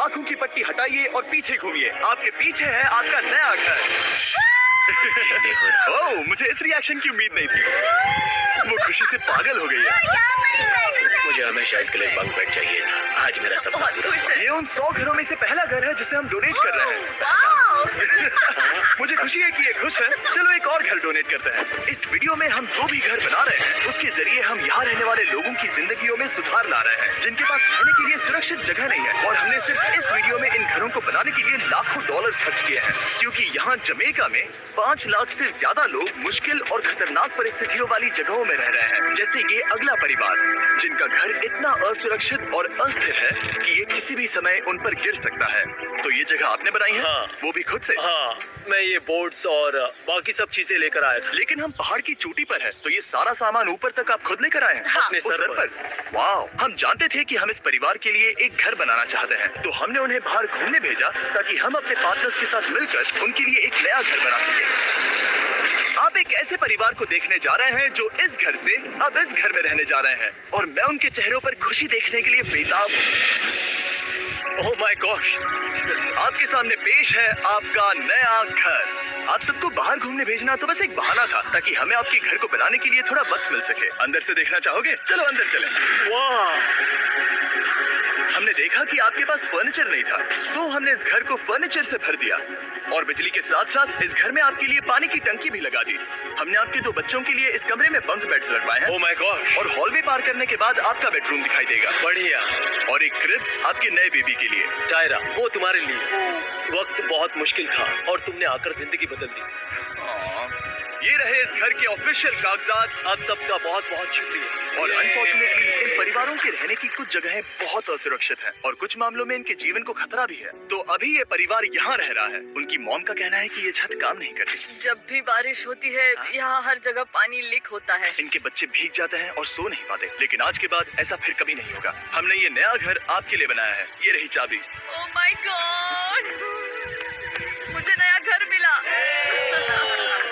आंखों की पट्टी हटाइए और पीछे घूमिए। आपके पीछे है आपका नया घर। ओह, मुझे इस रिएक्शन की उम्मीद नहीं थी। वो खुशी से पागल हो गई है। मुझे हमेशा इसके लिए बंक बेड चाहिए था। आज मेरा सपना पूरा हुआ। ये उन 100 घरों में से पहला घर है जिसे हम डोनेट कर रहे हैं। मुझे खुशी है कि ये खुश है। चलो एक और घर डोनेट करते हैं। इस वीडियो में हम जो भी घर बना रहे हैं उसके जरिए हम यहाँ रहने वाले लोगों की जिंदगियों में सुधार ला रहे हैं, जिनके पास रहने के लिए सुरक्षित जगह नहीं है। और हमने सिर्फ इस वीडियो में इन घरों को बनाने के लिए लाखों डॉलर्स खर्च किए हैं, क्योंकि यहाँ जमैका में 5 लाख से ज्यादा लोग मुश्किल और खतरनाक परिस्थितियों वाली जगहों में रह रहे हैं। जैसे ये अगला परिवार, जिनका घर इतना असुरक्षित और अस्थिर है कि ये किसी भी समय उन पर गिर सकता है। तो ये जगह आपने बनाई है? हाँ। वो भी खुद से? हाँ, मैं ये बोर्ड्स और बाकी सब चीजें लेकर आया था। लेकिन हम पहाड़ की चोटी पर हैं, तो ये सारा सामान ऊपर तक आप खुद लेकर आए हैं? हाँ, अपने उस सर पर। वाओ! हम जानते थे कि हम इस परिवार के लिए एक घर बनाना चाहते हैं, तो हमने उन्हें बाहर घूमने भेजा ताकि हम अपने पार्टनर्स के साथ मिलकर उनके लिए एक नया घर बना सकें। आप एक ऐसे परिवार को देखने जा रहे हैं जो इस घर से अब इस घर में रहने जा रहे हैं, और मैं उनके चेहरों पर खुशी देखने के लिए बेताब हूँ। Oh my gosh! आपके सामने पेश है आपका नया घर। आप सबको बाहर घूमने भेजना तो बस एक बहाना था, ताकि हमें आपके घर को बनाने के लिए थोड़ा वक्त मिल सके। अंदर से देखना चाहोगे? चलो अंदर चलें। वाह! हमने देखा कि आपके पास फर्नीचर नहीं था, तो हमने इस घर को फर्नीचर से भर दिया, और बिजली के साथ साथ इस घर में आपके लिए पानी की टंकी भी लगा दी। हमने आपके 2 बच्चों के लिए इस कमरे में बंक बेड्स लगवाए हैं, ओह माय गॉश! और हॉलवे पार करने के बाद आपका बेडरूम दिखाई देगा, बढ़िया। और एक क्रिब आपके नए बेबी के लिए। टायरा, वो तुम्हारे लिए। वक्त बहुत मुश्किल था और तुमने आकर जिंदगी बदल दी। ये रहे इस घर के ऑफिशियल कागजात। आप सबका बहुत बहुत शुक्रिया। और अनफॉर्चुनेटली इन परिवारों के रहने की कुछ जगहें बहुत असुरक्षित हैं, और कुछ मामलों में इनके जीवन को खतरा भी है। तो अभी ये परिवार यहाँ रह रहा है। उनकी मॉम का कहना है कि ये छत काम नहीं करती। जब भी बारिश होती है यहाँ हर जगह पानी लीक होता है। इनके बच्चे भीग जाते हैं और सो नहीं पाते, लेकिन आज के बाद ऐसा फिर कभी नहीं होगा। हमने ये नया घर आपके लिए बनाया है। ये रही चाबी। Oh my God! मुझे नया घर मिला।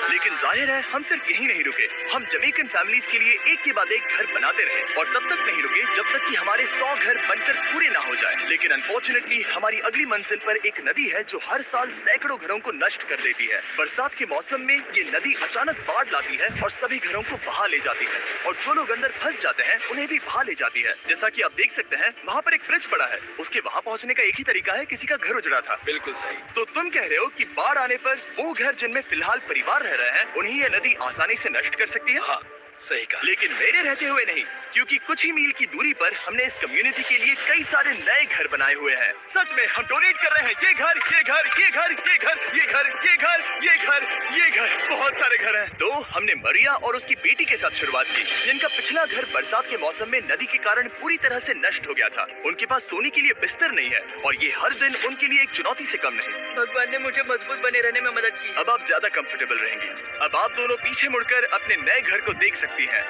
लेकिन जाहिर है हम सिर्फ यही नहीं रुके। हम जमैकन फैमिलीज के लिए एक के बाद एक घर बनाते रहे, और तब तक नहीं रुके जब तक कि हमारे 100 घर बनकर पूरे ना हो जाए। लेकिन अनफॉर्चुनेटली हमारी अगली मंजिल पर एक नदी है जो हर साल सैकड़ों घरों को नष्ट कर देती है। बरसात के मौसम में ये नदी अचानक बाढ़ लाती है और सभी घरों को बहा ले जाती है, और जो लोग अंदर फंस जाते हैं उन्हें भी बहा ले जाती है। जैसा कि आप देख सकते हैं, वहाँ पर एक फ्रिज पड़ा है। उसके वहाँ पहुँचने का एक ही तरीका है, किसी का घर उजड़ा था। बिल्कुल सही। तो तुम कह रहे हो कि बाढ़ आने पर वो घर जिनमें फिलहाल परिवार रह रहे हैं, उन्हें ये नदी आसानी से नष्ट कर सकती है? हाँ, सही कहा। लेकिन मेरे रहते हुए नहीं, क्योंकि कुछ ही मील की दूरी पर हमने इस कम्युनिटी के लिए कई सारे नए घर बनाए हुए हैं। सच में हम डोनेट कर रहे हैं। ये घर, ये घर, ये घर, ये घर, ये घर, ये घर, ये घर, ये घर, बहुत सारे घर हैं। तो हमने मरिया और उसकी बेटी के साथ शुरुआत की, जिनका पिछला घर बरसात के मौसम में नदी के कारण पूरी तरह से नष्ट हो गया था। उनके पास सोने के लिए बिस्तर नहीं है, और ये हर दिन उनके लिए एक चुनौती से कम नहीं। भगवान ने मुझे मजबूत बने रहने में मदद की। अब आप ज्यादा कंफर्टेबल रहेंगी। अब आप दोनों पीछे मुड़कर अपने नए घर को देख सकती हैं।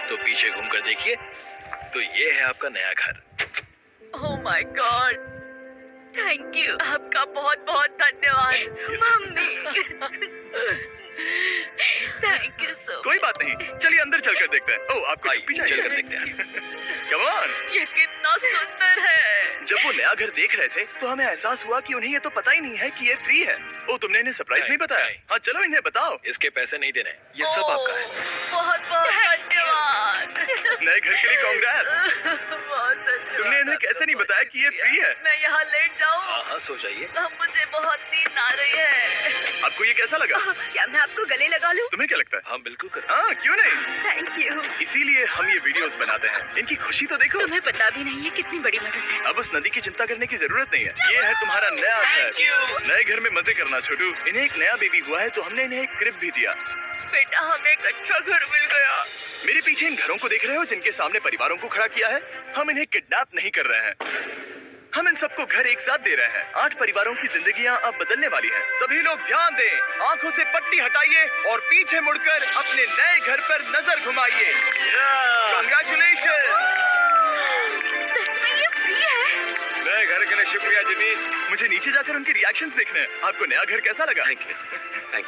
तो पीछे घूमकर देखिए, तो ये है आपका नया घर। Oh my God! Thank you. आपका बहुत बहुत धन्यवाद मम्मी। Thank you so. कोई बात नहीं, चलिए अंदर चलकर देखते हैं। ओह, आपको चुप्पी चाहिए? चलकर देखते हैं। Come on. ये कितना सुंदर है। जब वो नया घर देख रहे थे तो हमें एहसास हुआ कि उन्हें ये तो पता ही नहीं है कि ये फ्री है। ओ, तुमने इन्हें सरप्राइज नहीं बताया? नहीं। हाँ, चलो इन्हें बताओ। इसके पैसे नहीं देने, ये सब आपका है। बहुत बहुत धन्यवाद। नए घर के लिए कांग्रेस। बहुत धन्यवाद। तुमने इन्हें कैसे नहीं बताया कि ये फ्री है? मैं यहाँ लेट जाऊँ? हाँ हाँ, सो जाइए। मुझे बहुत नींद आ रही है। आपको ये कैसा लगा? क्या मैं आपको गले लगा लूं? तुम्हें क्या लगता है? हाँ बिल्कुल कर। हाँ, क्यों नहीं? Thank you. इसीलिए हम ये वीडियोस बनाते हैं। इनकी खुशी तो देखो। तुम्हें पता भी नहीं है कितनी बड़ी मदद है। अब उस नदी की चिंता करने की जरूरत नहीं है। ये है तुम्हारा नया घर। नए घर में मजे करना छोटू। इन्हें एक नया बेबी हुआ है, तो हमने इन्हें एक क्रिब भी दिया। बेटा, हमें एक अच्छा घर मिल गया। मेरे पीछे इन घरों को देख रहे हो जिनके सामने परिवारों को खड़ा किया है? हम इन्हें किडनैप नहीं कर रहे हैं। हम इन सबको घर एक साथ दे रहे हैं। 8 परिवारों की जिंदगियां अब बदलने वाली हैं। सभी लोग ध्यान दें, आंखों से पट्टी हटाइए और पीछे मुड़कर अपने नए घर पर नजर घुमाइए। कांग्रेचुलेशन। सच में ये फ्री है? नए घर के लिए शुक्रिया जिमी। मुझे नीचे जाकर उनके रिएक्शंस देखने हैं। आपको नया घर कैसा लगा? Thank you.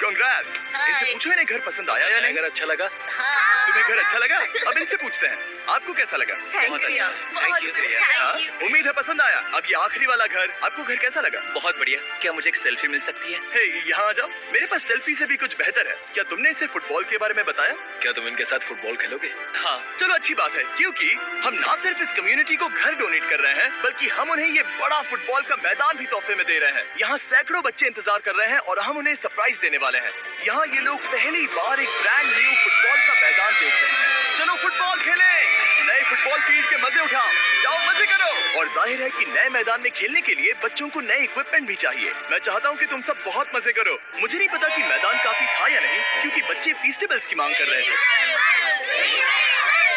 कांग्रेट्स। इनसे पूछो इन्हें घर पसंद आया या नहीं? अगर अच्छा लगा। तुम्हें घर अच्छा लगा? अब इनसे पूछते हैं। आपको कैसा लगा? थैंक यू, बहुत शुक्रिया। हाँ? Thank you. उम्मीद है पसंद आया। अब ये आखिरी वाला घर, आपको घर कैसा लगा? बहुत बढ़िया। क्या मुझे एक सेल्फी मिल सकती है? हे, यहाँ आ जाओ। मेरे पास सेल्फी से भी कुछ बेहतर है। क्या तुमने इसे फुटबॉल के बारे में बताया? क्या तुम इनके साथ फुटबॉल खेलोगे? हाँ, चलो अच्छी बात है, क्योंकि हम ना सिर्फ इस कम्युनिटी को घर डोनेट कर रहे हैं, बल्कि हम उन्हें ये बड़ा फुटबॉल का मैदान भी तोहफे में दे रहे हैं। यहाँ सैकड़ों बच्चे इंतजार कर रहे हैं और हम उन्हें सरप्राइज देने वाले हैं। यहाँ ये लोग पहली बार एक ब्रांड न्यू फुटबॉल का मैदान देख रहे हैं। चलो फुटबॉल खेलें, नए फुटबॉल फील्ड के मजे उठाओ, जाओ मजे करो। और जाहिर है कि नए मैदान में खेलने के लिए बच्चों को नए इक्विपमेंट भी चाहिए। मैं चाहता हूँ कि तुम सब बहुत मजे करो। मुझे नहीं पता कि मैदान काफी था या नहीं, क्योंकि बच्चे फीस्टेबल्स की मांग कर रहे थे।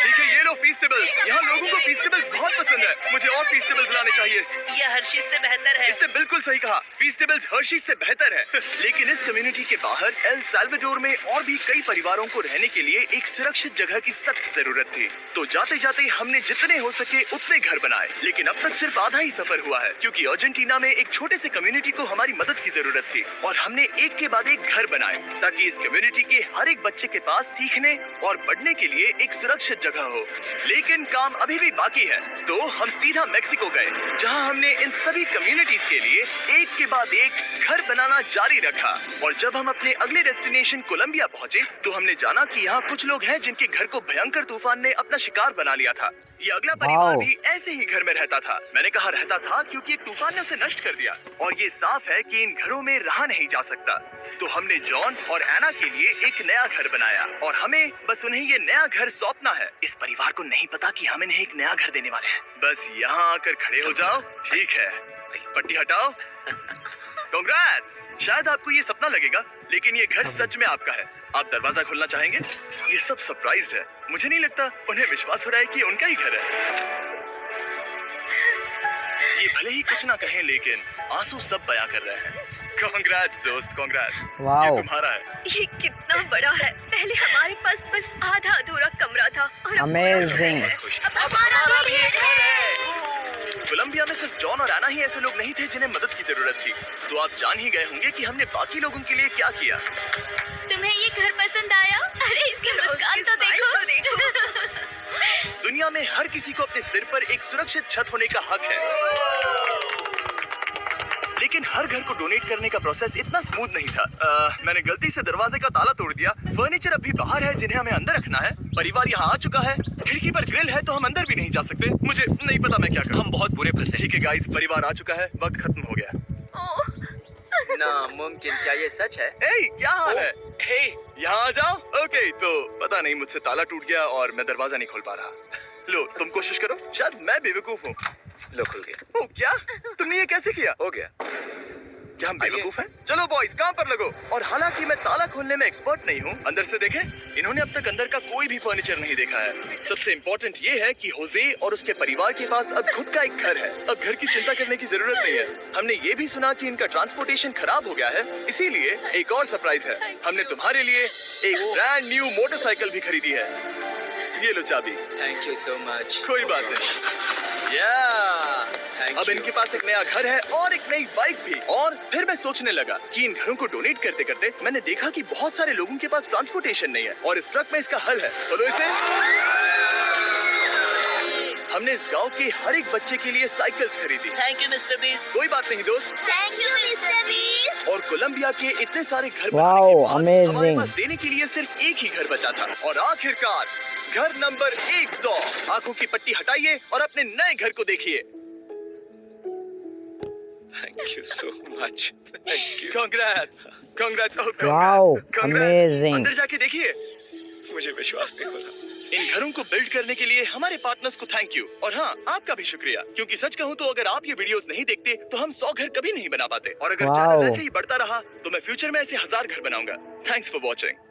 ठीक है, ये लो फीस्टेबल्स। यहाँ लोगों को फीस्टेबल्स बहुत पसंद है। मुझे और फीस्टेबल्स लाने चाहिए। ये हर्षिज से बेहतर है। इसने बिल्कुल सही कहा, फीस्टेबल्स हर्शीज से बेहतर है। लेकिन इस कम्युनिटी के बाहर एल साल्वाडोर में और भी कई परिवारों को रहने के लिए एक सुरक्षित जगह की सख्त जरूरत थी। तो जाते जाते हमने जितने हो सके उतने घर बनाए, लेकिन अब तक सिर्फ आधा ही सफर हुआ है, क्योंकि अर्जेंटीना में एक छोटे से कम्युनिटी को हमारी मदद की जरूरत थी और हमने एक के बाद एक घर बनाए, ताकि इस कम्युनिटी के हर एक बच्चे के पास सीखने और बढ़ने के लिए एक सुरक्षित जगह हो। लेकिन काम अभी भी बाकी है, तो हम सीधा मेक्सिको गए, जहां हमने इन सभी कम्युनिटीज के लिए एक के बाद एक घर बनाना जारी रखा। और जब हम अपने अगले डेस्टिनेशन कोलंबिया पहुंचे, तो हमने जाना कि यहाँ कुछ लोग हैं जिनके घर को भयंकर तूफान ने अपना शिकार बना लिया था। ये अगला परिवार भी ऐसे ही घर में रहता था। मैंने कहा रहता था क्योंकि एक तूफान ने उसे नष्ट कर दिया, और ये साफ है कि इन घरों में रहा नहीं जा सकता। तो हमने जॉन और एना के लिए एक नया घर बनाया, और हमें बस उन्हें ये नया घर सौंपना है। इस परिवार को नहीं पता कि हम इन्हें एक नया घर देने वाले हैं। बस यहाँ आकर खड़े हो जाओ। ठीक है, पट्टी हटाओ। कांग्रेट्स। शायद आपको ये सपना लगेगा, लेकिन ये घर सच में आपका है। आप दरवाजा खोलना चाहेंगे? ये सब सरप्राइज है। मुझे नहीं लगता उन्हें विश्वास हो रहा है कि उनका ही घर है। ये भले ही कुछ ना कहें, लेकिन आंसू सब बयां कर रहे हैं। कांग्रेट्स दोस्त, कांग्रेट्स। ये तुम्हारा है। ये कितना बड़ा है। पहले हमारे पास बस आधा अधूरा कमरा था और अब Amazing. अब हमारा भी एक घर है। कोलंबिया में सिर्फ जॉन और एना ही ऐसे लोग नहीं थे जिन्हें मदद की जरूरत थी। तो आप जान ही गए होंगे कि हमने बाकी लोगों के लिए क्या किया। तुम्हें ये घर पसंद आया? अरे इसकी मुस्कान तो देखो। दुनिया में हर किसी को अपने सिर पर एक सुरक्षित छत होने का हक है, लेकिन हर घर को डोनेट करने का प्रोसेस इतना स्मूथ नहीं था। मैंने गलती से दरवाजे का ताला तोड़ दिया। फर्नीचर अभी बाहर है जिन्हें हमें अंदर रखना है। परिवार यहाँ आ चुका है। खिड़की पर ग्रिल है, तो हम अंदर भी नहीं जा सकते। मुझे नहीं पता मैं क्या करूं। हम बहुत बुरे फंसे। ठीक है गाइस, परिवार आ चुका है, वक्त खत्म हो गया। नामुमकिन, क्या ये सच है? ए, क्या हाल है? हे, यहाँ आ जाओ। ओके, तो पता नहीं मुझसे ताला टूट गया और मैं दरवाजा नहीं खोल पा रहा। लो, तुम कोशिश करो। शायद मैं बेवकूफ हूँ। लो खुल गया। ओ, क्या? तुमने ये कैसे किया? हो गया। क्या हम बेवकूफ हैं? चलो बॉयज, काम पर लगो। और हालांकि मैं ताला खोलने में एक्सपर्ट नहीं हूँ, अंदर से देखें, इन्होंने अब तक अंदर का कोई भी फर्नीचर नहीं देखा है। सबसे इम्पोर्टेंट ये है कि होजे और उसके परिवार के पास अब खुद का एक घर है। अब घर की चिंता करने की जरूरत नहीं है। हमने ये भी सुना कि इनका ट्रांसपोर्टेशन खराब हो गया है, इसीलिए एक और सरप्राइज है। हमने तुम्हारे लिए एक ब्रांड न्यू मोटरसाइकिल भी खरीदी है। ये लो चाबी। Thank you so much. कोई बात नहीं। अब इनके पास एक नया घर है और एक नई बाइक भी। और फिर मैं सोचने लगा कि इन घरों को डोनेट करते करते मैंने देखा कि बहुत सारे लोगों के पास ट्रांसपोर्टेशन नहीं है, और इस ट्रक में इसका हल है। बोलो इसे। हमने इस गांव के हर एक बच्चे के लिए साइकिल्स खरीदी। Thank you mister beast. कोई बात नहीं दोस्त। Thank you mister beast. और कोलंबिया के इतने सारे घर Wow, बनाने के बाद हमारे amazing. पास देने के लिए सिर्फ एक ही घर बचा था। और आखिरकार घर नंबर 100। आंखों की पट्टी हटाइए और अपने नए घर को देखिए। Thank you so much. Thank you. Congrats, congrats, Wow, amazing. अंदर जाके देखिए। मुझे विश्वास नहीं हो रहा। इन घरों को बिल्ड करने के लिए हमारे पार्टनर्स को थैंक यू, और हाँ, आपका भी शुक्रिया, क्योंकि सच कहूँ तो अगर आप ये वीडियोस नहीं देखते तो हम 100 घर कभी नहीं बना पाते। और अगर Wow. चैनल ऐसे ही बढ़ता रहा तो मैं फ्यूचर में ऐसे 1000 घर बनाऊंगा। Thanks for watching.